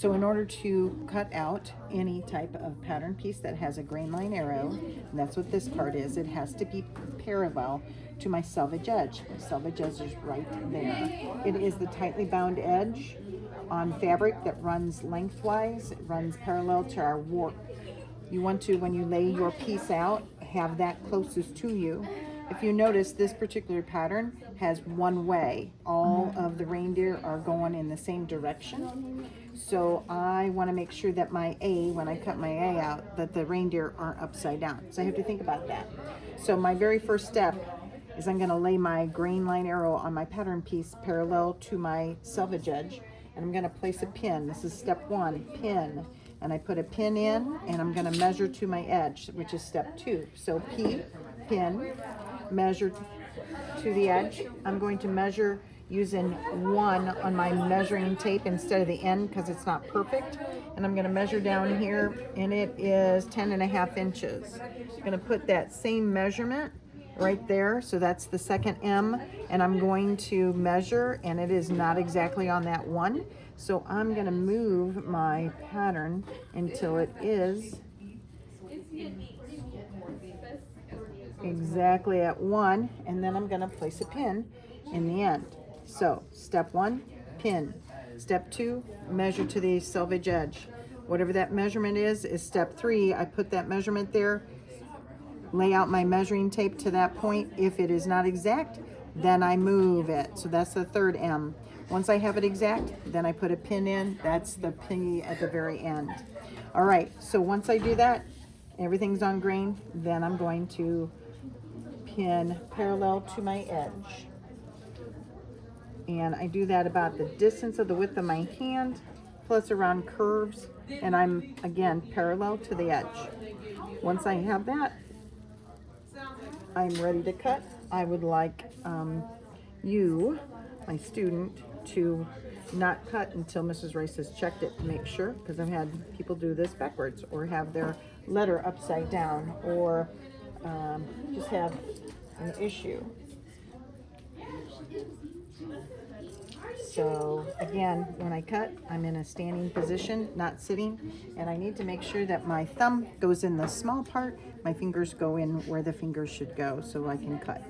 So in order to cut out any type of pattern piece that has a grain line arrow, and that's what this part is, it has to be parallel to my selvage edge. My selvage edge is right there. It is the tightly bound edge on fabric that runs lengthwise, it runs parallel to our warp. You want to, when you lay your piece out, have that closest to you. If you notice, this particular pattern has one way. All of the reindeer are going in the same direction. So I want to make sure that my A, when I cut my A out, that the reindeer aren't upside down. So I have to think about that. So my very first step is I'm going to lay my grain line arrow on my pattern piece parallel to my selvage edge. And I'm going to place a pin. This is step 1, pin. And I put a pin in, and I'm going to measure to my edge, which is step 2. So P, pin, measure to the edge. I'm going to measure using 1 on my measuring tape instead of the end because it's not perfect. And I'm going to measure down here, and it is 10.5 inches. I'm going to put that same measurement right there, so that's the second M, and I'm going to measure, and it is not exactly on that 1. So I'm going to move my pattern until it is exactly at 1, and then I'm going to place a pin in the end. So step 1, pin. Step 2, measure to the selvage edge. Whatever that measurement is step 3. I put that measurement there, lay out my measuring tape to that point. If it is not exact, then I move it. So that's the third M. Once I have it exact, then I put a pin in. That's the P at the very end. All right, so once I do that, everything's on grain, then I'm going to pin parallel to my edge. And I do that about the distance of the width of my hand, plus around curves, and I'm, again, parallel to the edge. Once I have that, I'm ready to cut. I would like you, my student, to not cut until Mrs. Rice has checked it to make sure, because I've had people do this backwards or have their letter upside down or just have an issue. So again, when I cut, I'm in a standing position, not sitting, and I need to make sure that my thumb goes in the small part, my fingers go in where the fingers should go so I can cut.